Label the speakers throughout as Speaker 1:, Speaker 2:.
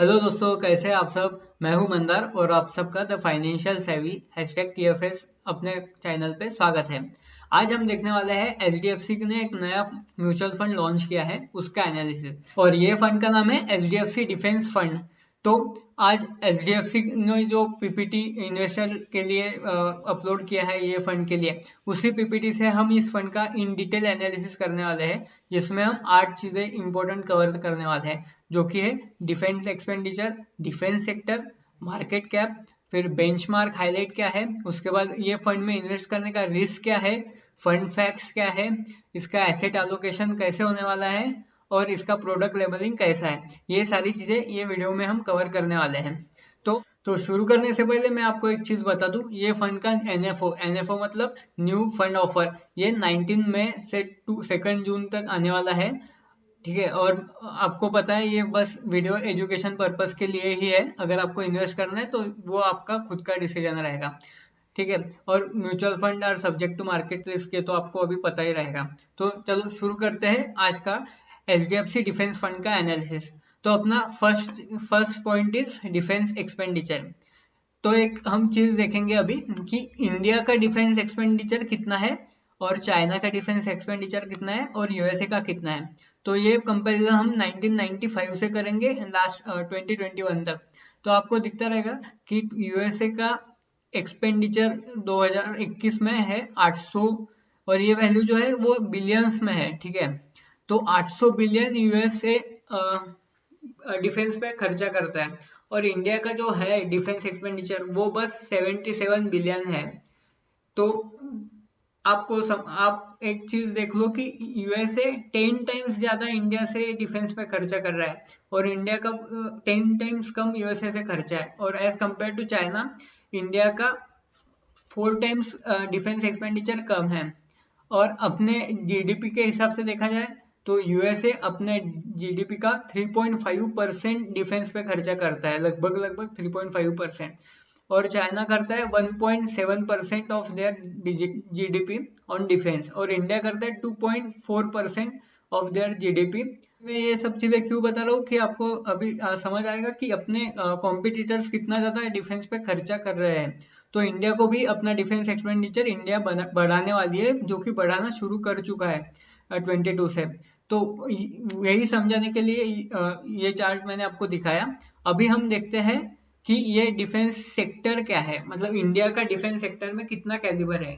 Speaker 1: Hello दोस्तों, कैसे हैं आप सब। मैं हूं मंदार और आप सबका द फाइनेंशियल सेवी #TFS अपने चैनल पे स्वागत है। आज हम देखने वाले हैं HDFC ने एक नया म्यूचुअल फंड लॉन्च किया है, उसका एनालिसिस। और ये फंड का नाम है HDFC डिफेंस फंड। तो आज HDFC ने जो पीपीटी इन्वेस्टर के लिए अपलोड किया है ये फंड के लिए, उसी पीपीटी से हम इस फंड का इन डिटेल एनालिसिस करने वाले हैं, जिसमें हम 8 चीजें इंपॉर्टेंट कवर करने वाले हैं, जो कि है defence expenditure, defence sector, market cap, फिर बेंचमार्क हाईलाइट क्या है, उसके बाद ये फंड में इन्वेस्ट करने का रिस्क क्या है, फंड फैक्ट्स क्या है, इसका एसेट एलोकेशन कैसे होने वाला है और इसका प्रोडक्ट लेबलिंग कैसा है। ये सारी चीजें ये वीडियो में हम कवर करने वाले हैं। तो शुरू करने से पहले मैं आपको एक चीज बता दूं, ये फंड का एनएफओ मतलब न्यू फंड ऑफर, ये 19 मई से 2 जून तक आने वाला है। ठीक है, और आपको पता है ये बस वीडियो एजुकेशन पर्पस के लिए ही है। अगर आपको इन्वेस्ट करना है तो वो आपका खुद का डिसीजन रहेगा। ठीक है, और म्यूचुअल फंड और सब्जेक्ट टू मार्केट रिस्क, ये तो आपको अभी पता ही रहेगा। तो चलो शुरू करते हैं आज का HDFC डिफेंस फंड का एनालिसिस। तो अपना first point is defence expenditure. तो एक हम चीज देखेंगे अभी कि इंडिया का डिफेंस एक्सपेंडिचर कितना है और चाइना का डिफेंस एक्सपेंडिचर कितना है और यूएसए का कितना है। तो ये कंपैरिजन हम 1995 से करेंगे लास्ट 2021 तक। तो आपको दिखता रहेगा कि यूएसए का एक्सपेंडिचर 2021 में है 800, और ये वैल्यू जो है वो बिलियंस में है। ठीक है, तो 800 बिलियन यूएसए डिफेंस पे खर्चा करता है, और इंडिया का जो है डिफेंस एक्सपेंडिचर वो बस 77 बिलियन है। तो आप एक चीज देख लो कि यूएसए 10 टाइम्स ज्यादा इंडिया से डिफेंस पे खर्चा कर रहा है, और इंडिया का 10 टाइम्स कम यूएसए से खर्चा है। और as compare to China, India का 4 टाइम्स डिफेंस एक्सपेंडिचर कम है। और अपने जीडीपी के हिसाब से देखा जाए तो यूएसए अपने जीडीपी का 3.5% डिफेंस पे खर्चा करता है, लगभग 3.5%। और चाइना करता है 1.7% of their GDP on defence, और इंडिया करता है 2.4% ऑफ देयर जीडीपी। मैं ये सब चीजें क्यों बता रहा हूँ कि आपको अभी समझ आएगा कि अपने कॉम्पिटिटर्स कितना ज्यादा डिफेंस पे खर्चा कर रहे हैं। तो इंडिया को भी अपना डिफेंस एक्सपेंडिचर इंडिया बढ़ाने वाली है, जो कि बढ़ाना शुरू कर चुका है 22 से। तो यही समझाने के लिए ये चार्ट मैंने आपको दिखाया। अभी हम देखते हैं कि ये डिफेंस सेक्टर क्या है, मतलब इंडिया का डिफेंस सेक्टर में कितना कैलिबर है।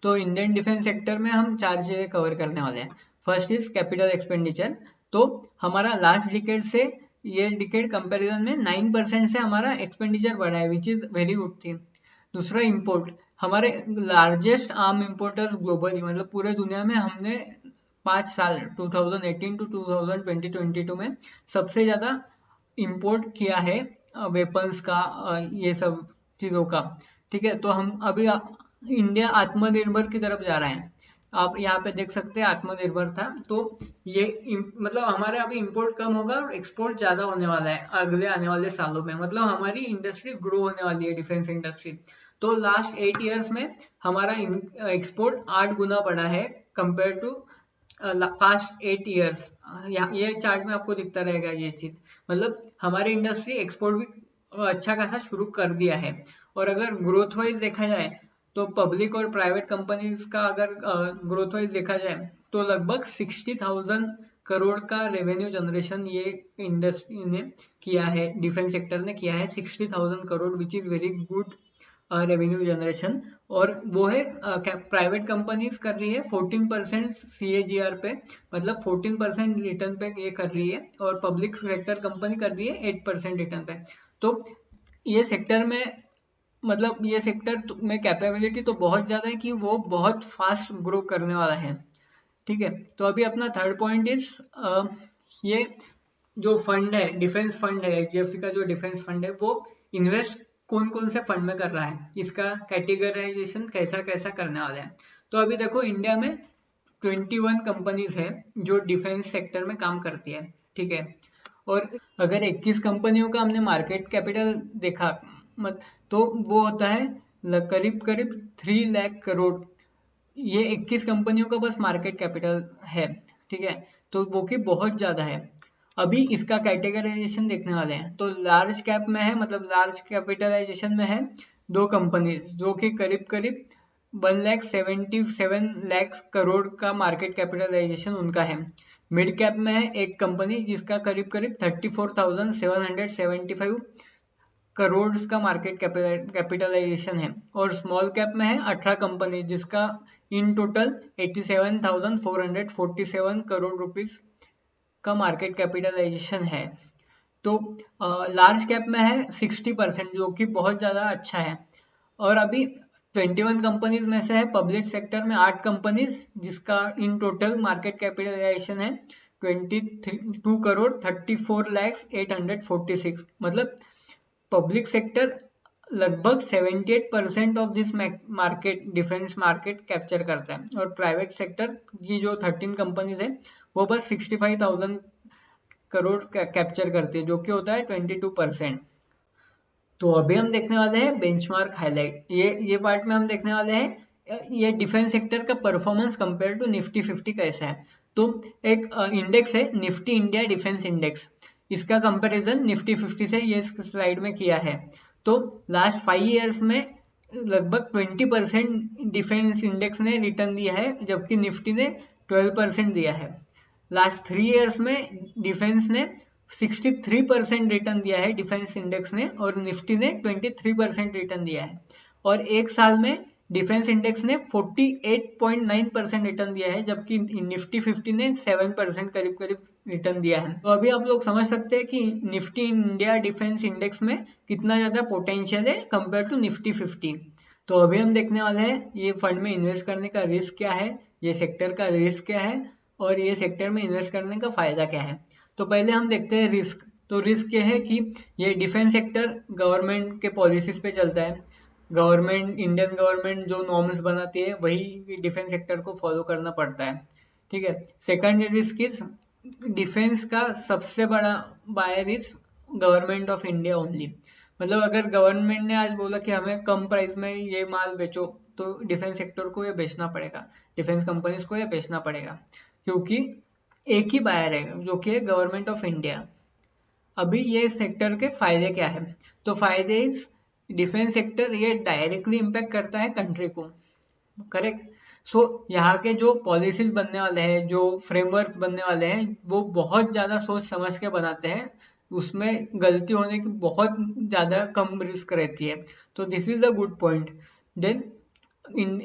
Speaker 1: तो इंडियन डिफेंस सेक्टर में हम 4 चीजें कवर करने वाले हैं। First is capital expenditure. तो हमारा लास्ट डिकेड से ये डिकेड कंपैरिजन में 9% से हमारा एक्सपेंडिचर बढ़ा है, which is very good thing. दूसरा इंपोर्ट, हमारे लार्जेस्ट आर्म इंपोर्टर्स ग्लोबली, मतलब पूरे दुनिया में हमने 5 साल 2018 टू 2022 में सबसे ज्यादा इंपोर्ट किया है वेपन्स का, ये सब चीजों का। ठीक है, तो हम अभी इंडिया आत्मनिर्भर की तरफ जा रहा है। आप यहाँ पे देख सकते हैं आत्मनिर्भर था। तो ये मतलब हमारा अभी इंपोर्ट कम होगा और एक्सपोर्ट ज्यादा होने वाला है अगले आने वाले सालों में, मतलब हमारी इंडस्ट्री ग्रो होने वाली है, डिफेंस इंडस्ट्री। तो लास्ट 8 ईयर्स में हमारा एक्सपोर्ट 8 गुना बढ़ा है कंपेयर टू पास्ट 8 ईयर्स। ये चार्ट में आपको दिखता रहेगा ये चीज, मतलब हमारी इंडस्ट्री एक्सपोर्ट भी अच्छा खासा शुरू कर दिया है। और अगर ग्रोथ वाइज देखा जाए तो पब्लिक और प्राइवेट कंपनीज का अगर ग्रोथ वाइज देखा जाए तो लगभग 60,000 करोड़ का रेवेन्यू जनरेशन ये इंडस्ट्री ने किया है, डिफेंस सेक्टर ने किया है 60,000 crore, which is very good revenue generation. और वो है प्राइवेट कंपनीज कर रही है 14% CAGR पे, मतलब 14% रिटर्न पे ये कर रही है, और पब्लिक सेक्टर कंपनी कर रही है 8% रिटर्न पे। तो ये सेक्टर में, मतलब ये सेक्टर में कैपेबिलिटी तो बहुत ज्यादा है कि वो बहुत फास्ट ग्रो करने वाला है। ठीक है, तो अभी अपना थर्ड पॉइंट इज ये जो फंड है, डिफेंस फंड है, HDFC का जो डिफेंस फंड है, वो इन्वेस्ट कौन कौन से फंड में कर रहा है, इसका कैटेगराइजेशन कैसा कैसा करने वाला है। तो अभी देखो इंडिया में 21 कंपनीज है जो डिफेंस सेक्टर में काम करती है। ठीक है, और अगर 21 कंपनियों का हमने मार्केट कैपिटल देखा मत, तो वो होता है करीब करीब 3 लाख करोड़। ये 21 कंपनियों का बस मार्केट कैपिटल है। ठीक है, तो वो की बहुत ज्यादा है। अभी इसका कैटेगराइजेशन देखने वाले हैं। तो लार्ज कैप में है, मतलब लार्ज कैपिटलाइजेशन में है दो कंपनीज जो कि करीब करीब 1,77 लाख करोड़ का मार्केट कैपिटलाइजेशन उनका है। मिड कैप में है एक कंपनी जिसका करीब करीब 34,775 करोड़ का मार्केट कैपिटलाइजेशन है। और स्मॉल कैप में है 18 कंपनी जिसका इन टोटल 87,447 करोड़ रुपीस का मार्केट कैपिटलाइजेशन है। तो लार्ज कैप में है 60% जो कि बहुत ज़्यादा अच्छा है। और अभी 21 कंपनीज में से है पब्लिक सेक्टर में 8 कंपनीज जिसका इन टोटल मार्केट कैपिटलाइजेशन है 22 करोड़ 34 लाख 846। मतलब पब्लिक सेक्टर लगभग 78% of this market defence market capture करता है। और प्राइवेट सेक्टर की जो 13 कंपनीज है वो बस 65,000 करोड़ कैप्चर करती है जो कि होता है 22%। तो अभी हम देखने वाले हैं बेंचमार्क हाईलाइट। ये पार्ट में हम देखने वाले हैं ये डिफेंस सेक्टर का परफॉर्मेंस कंपेयर टू निफ्टी 50 कैसा है। तो एक इंडेक्स है निफ्टी इंडिया डिफेंस इंडेक्स, इसका कंपैरिजन निफ्टी 50 से ये स्लाइड में किया है। तो लास्ट 5 इयर्स में लगभग 20% डिफेंस इंडेक्स ने रिटर्न दिया है जबकि निफ्टी ने 12% दिया है। लास्ट 3 इयर्स में डिफेंस ने 63% रिटर्न दिया है डिफेंस इंडेक्स ने और निफ्टी ने 23% रिटर्न दिया है। और एक साल में डिफेंस इंडेक्स ने 48.9% रिटर्न दिया है जबकि निफ्टी 50 ने 7% करीब करीब रिटर्न दिया है। तो अभी आप लोग समझ सकते हैं कि निफ्टी इंडिया डिफेंस इंडेक्स में कितना ज़्यादा पोटेंशियल है कंपेयर टू निफ्टी 50। तो अभी हम देखने वाले हैं ये फंड में इन्वेस्ट करने का रिस्क क्या है, ये सेक्टर का रिस्क क्या है और ये सेक्टर में इन्वेस्ट करने का फायदा क्या है। तो पहले हम देखते हैं रिस्क। तो रिस्क ये है कि ये डिफेंस सेक्टर गवर्नमेंट के पॉलिसीज पे चलता है। गवर्नमेंट इंडियन गवर्नमेंट जो नॉर्म्स बनाती है वही डिफेंस सेक्टर को फॉलो करना पड़ता है। ठीक है। सेकंड रिस्क इज डिफेंस का सबसे बड़ा buyer is government of India only. मतलब अगर गवर्नमेंट ने आज बोला कि हमें कम प्राइस में ये माल बेचो तो डिफेंस सेक्टर को ये बेचना पड़ेगा, डिफेंस कंपनीज को ये बेचना पड़ेगा क्योंकि एक ही बायर है जो कि है गवर्नमेंट ऑफ इंडिया। अभी ये सेक्टर के फायदे क्या है। तो फायदे इस डिफेंस सेक्टर ये डायरेक्टली इम्पैक्ट करता है कंट्री को, करेक्ट। सो यहाँ के जो पॉलिसीज बनने वाले हैं, जो फ्रेमवर्क बनने वाले हैं वो बहुत ज़्यादा सोच समझ के बनाते हैं, उसमें गलती होने की बहुत ज़्यादा कम रिस्क रहती है। तो this is a good point. Then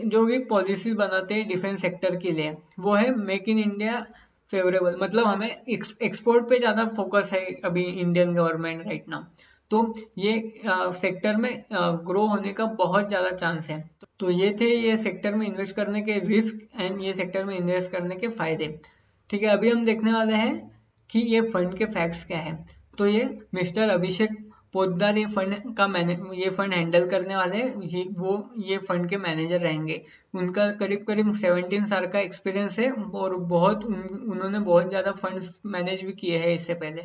Speaker 1: जो भी पॉलिसी बनाते हैं डिफेंस सेक्टर के लिए वो है मेक इन इंडिया फेवरेबल। मतलब हमें एक्सपोर्ट पे ज़्यादा फोकस है अभी इंडियन गवर्नमेंट राइट नाउ। तो ये सेक्टर में ग्रो होने का बहुत ज़्यादा चांस है। तो ये थे ये सेक्टर में इन्वेस्ट करने के रिस्क एंड ये सेक्टर में इन्वेस्ट करने के फायदे। ठीक है। अभी हम देखने वाले हैं कि ये फंड के फैक्ट्स क्या है। तो ये मिस्टर अभिषेक पोद्दार ये फंड हैंडल करने वाले ये फंड के मैनेजर रहेंगे। उनका करीब करीब 17 साल का एक्सपीरियंस है और उन्होंने बहुत ज़्यादा फंड्स मैनेज भी किए हैं इससे पहले।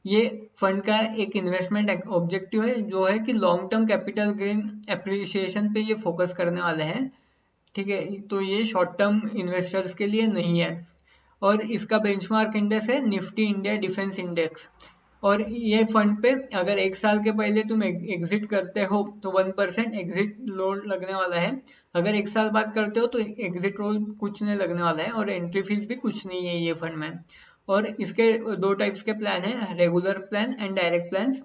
Speaker 1: ये फंड का एक इन्वेस्टमेंट ऑब्जेक्टिव है जो है कि long term capital gain appreciation पे ये फोकस करने वाले हैं। ठीक है। तो ये शॉर्ट टर्म इन्वेस्टर्स के लिए नहीं है। और इसका बेंचमार्क इंडेक्स है निफ्टी इंडिया डिफेंस इंडेक्स। और ये फंड पे अगर एक साल के पहले तुम एग्जिट करते हो तो 1% एग्जिट लोन लगने वाला है। अगर एक साल बाद करते हो तो एग्जिट रोल कुछ नहीं लगने वाला है और एंट्री फीस भी कुछ नहीं है ये फंड में। और इसके दो टाइप्स के प्लान है, regular plan and direct plan.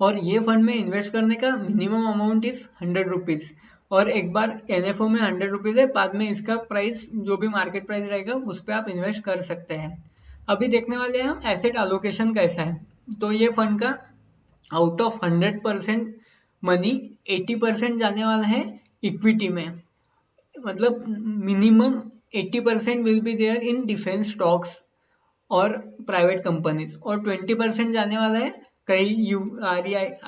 Speaker 1: और ये फंड में इन्वेस्ट करने का मिनिमम अमाउंट इज 100 रुपीज। और एक बार एनएफओ में 100 रुपीज है, बाद में इसका प्राइस जो भी मार्केट प्राइस रहेगा उस पर आप इन्वेस्ट कर सकते हैं। अभी देखने वाले हैं हम एसेट एलोकेशन कैसा है। तो ये फंड का आउट ऑफ 100% मनी 80% जाने वाला है इक्विटी में। मतलब minimum 80% will be there in defence stocks और प्राइवेट कंपनीज और 20% जाने वाला है कई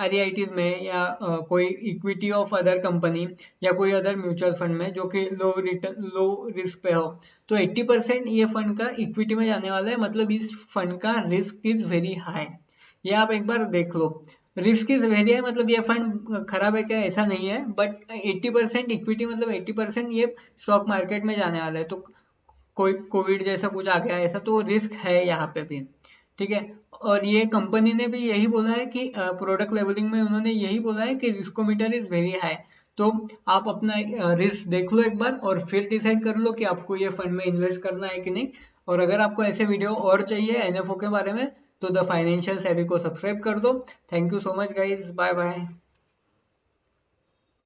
Speaker 1: REITs में या कोई इक्विटी ऑफ अदर कंपनी या कोई अदर म्यूचुअल फंड में जो कि लो रिस्क पे हो। तो 80% ये फंड का इक्विटी में जाने वाला है। मतलब इस फंड का रिस्क इज वेरी हाई। ये आप एक बार देख लो, रिस्क इज वेरी हाई। मतलब ये फंड खराब है क्या, ऐसा नहीं है, बट 80% इक्विटी मतलब 80% ये स्टॉक मार्केट में जाने वाला है। तो कोई कोविड जैसा कुछ आ गया ऐसा तो रिस्क है यहाँ पे भी। ठीक है। और ये कंपनी ने भी यही बोला है कि प्रोडक्ट लेवलिंग में उन्होंने यही बोला है कि रिस्कोमीटर इज वेरी हाई। तो आप अपना रिस्क देख लो एक बार और फिर डिसाइड कर लो कि आपको ये फंड में इन्वेस्ट करना है कि नहीं। और अगर आपको ऐसे वीडियो और चाहिए एनएफओ के बारे में तो द फाइनेंशियल सेवी को सब्सक्राइब कर दो। Thank you so much guys, bye bye.